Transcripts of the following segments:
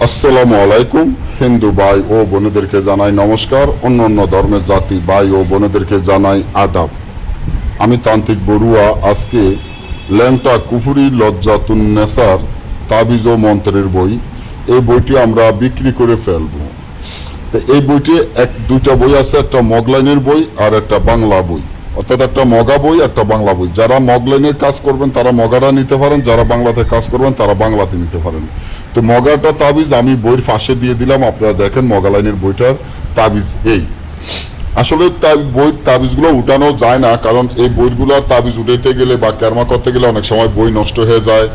আসসালামু আলাইকুম। হিন্দু ভাই ও বোনেদেরকে জানাই নমস্কার, অন্য ধর্মের জাতি ভাই ও বোনেদেরকে জানাই আদাব। আমি তান্ত্রিক বড়ুয়া। আজকে ল্যাংটা কুফুরি লজ্জাতুন নেসার তাবিজ ও মন্ত্রের বই, এই বইটি আমরা বিক্রি করে ফেলবো। তো এই বইটি দুইটা বই আছে, একটা মগলাইনের বই আর একটা বাংলা বই, অর্থাৎ একটা মগা বই একটা বাংলা বই। যারা মগলাইনের কাজ করবেন তারা মগাটা নিতে পারেন, যারা বাংলাতে কাজ করবেন তারা বাংলাতে নিতে পারেন। তো মগাটা তাবিজ আমি বইয়ের ফাঁসে দিয়ে দিলাম, আপনারা দেখেন মগা লাইনের বইটার তাবিজ এই। আসলে বই তাবিজগুলো উঠানো যায় না, কারণ এই বইগুলো তাবিজ উঠাইতে গেলে বা কেরমা করতে গেলে অনেক সময় বই নষ্ট হয়ে যায়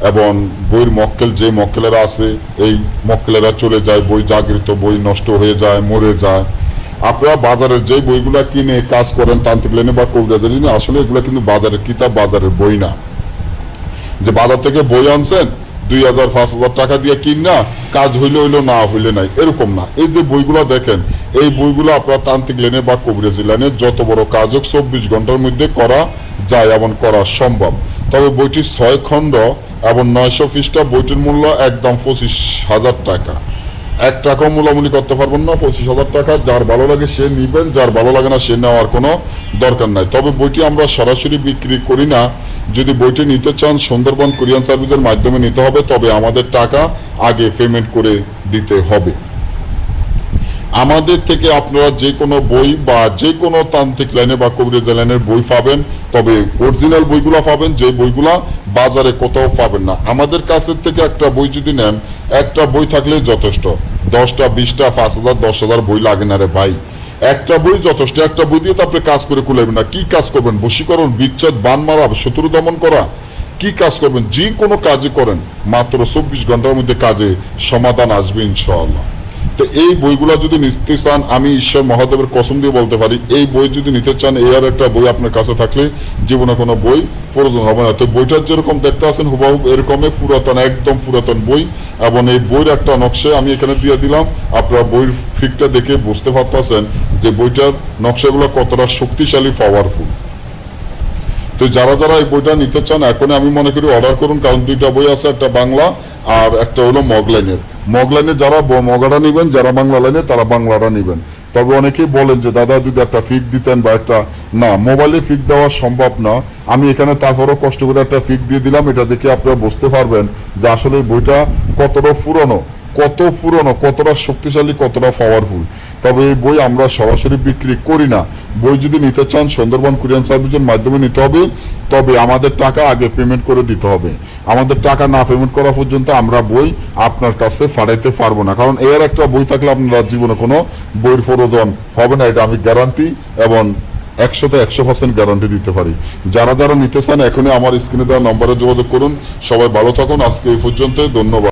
এবং বইয়ের মক্কেল যে মক্কেলেরা আছে এই মক্কেলেরা চলে যায়, বই জাগৃত বই নষ্ট হয়ে যায়, মরে যায়। আপনারা বাজারের যে বইগুলা কিনে কাজ করেন তান্ত্রিক লাইনে বা কবিরাজের লাইনে, আসলে এগুলো কিন্তু বাজারের কিতাব, বাজারের বই না। যে বাজার থেকে বই আনছেন 2000-5000 টাকা দিয়ে কিনা কাজ হইলে হইলো, না হইলে নাই, এরকম না। এই যে বইগুলো দেখেন, এই বইগুলো আপনার তান্ত্রিক লাইনে বা কবিরাজি লাইনে যত বড় কাজ হোক 24 ঘন্টার মধ্যে করা যায় এবং করা সম্ভব। তবে বইটি 6 খণ্ড এবং 900 পৃষ্ঠা। বইটির মূল্য একদম 25,000 টাকা। 1 টাকাও মূলামূলি করতে পারবেন না। 25,000 টাকা। যার ভালো লাগে সে নিবেন, যার ভালো লাগে না সে নেওয়ার কোনো দরকার নাই। তবে বইটি আমরা সরাসরি বিক্রি করি না। যদি বইটি নিতে চান সুন্দরবন কুরিয়ার সার্ভিসের মাধ্যমে নিতে হবে, তবে আমাদের টাকা আগে পেমেন্ট করে দিতে হবে। আমাদের থেকে আপনারা যে কোনো বই বা যে কোনো তান্ত্রিক লাইনে বা কবিরাজ লাইনের বই পাবেন, তবে অরিজিনাল বইগুলো পাবেন, যে বইগুলা বাজারে কোথাও পাবেন না। আমাদের কাছের থেকে একটা বই যদি নেন, একটা বই থাকলে যথেষ্ট। 10টা 20টা 5,000 10,000 বই লাগে না রে ভাই, একটা বই যথেষ্ট। একটা বই দিয়ে তো আপনি কাজ করে কুলাবেন না। কি কাজ করবেন? বশীকরণ, বিচ্ছেদ, বান মারা, শত্রু দমন করা, কি কাজ করবেন? যে কোনো কাজই করেন মাত্র 24 ঘন্টার মধ্যে কাজে সমাধান আসবে ইনশাআল্লাহ। তো এই বইগুলা যদি নিতে চান, আমি ঈশ্বর মহাদেবের কসম দিয়ে বলতে পারি, এই বই যদি নিতে চান, এই আর একটা বই আপনার কাছে থাকলে জীবনে কোনো বই প্রয়োজন হবে না। তো বইটার যেরকম দেখতে আছেন হুবাহুব এরকমই পুরাতন, একদম পুরাতন বই। এবং এই বইয়ের একটা নকশা আমি এখানে দিয়ে দিলাম, আপনারা বইয়ের ফিকটা দেখে বুঝতে পারতেছেন যে বইটার নকশাগুলো কতটা শক্তিশালী, পাওয়ারফুল। তো যারা যারা এই বইটা নিতে চান এখনই আমি মনে করি অর্ডার করুন, কারণ দুইটা বই আছে, একটা বাংলা আর একটা হলো মগলাইনের। মগলাইনে যারা মগাটা নিবেন, যারা বাংলা লাইনে তারা বাংলাটা নিবেন। তবে অনেকেই বলেন যে দাদা যদি একটা ফিক দিতেন বা একটা, না, মোবাইলে ফিক দেওয়া সম্ভব না। আমি এখানে তারপরও কষ্ট করে একটা ফিক দিয়ে দিলাম, এটা দেখে আপনারা বুঝতে পারবেন যে আসলে বইটা কতটা পুরনো, কতটা শক্তিশালী, কতটা পাওয়ারফুল। তবে এই বই আমরা সরাসরি বিক্রি করি না। বই যদি নিতে চান সুন্দরবন কুরিয়ার সার্ভিসের মাধ্যমে নিতে হবে, তবে আমাদের টাকা আগে পেমেন্ট করে দিতে হবে। আমাদের টাকা না পেমেন্ট করা পর্যন্ত আমরা বই আপনার কাছে পাঠাইতে পারবো না, কারণ এর একটা বই থাকলে আপনারা জীবনে কোনো বইয়ের প্রয়োজন হবে না, এটা আমি গ্যারান্টি এবং 100% গ্যারান্টি দিতে পারি। যারা যারা নিতে চান এখনই আমার স্ক্রিনে দেওয়া নম্বরে যোগাযোগ করুন। সবাই ভালো থাকুন। আজকে এই পর্যন্ত, ধন্যবাদ।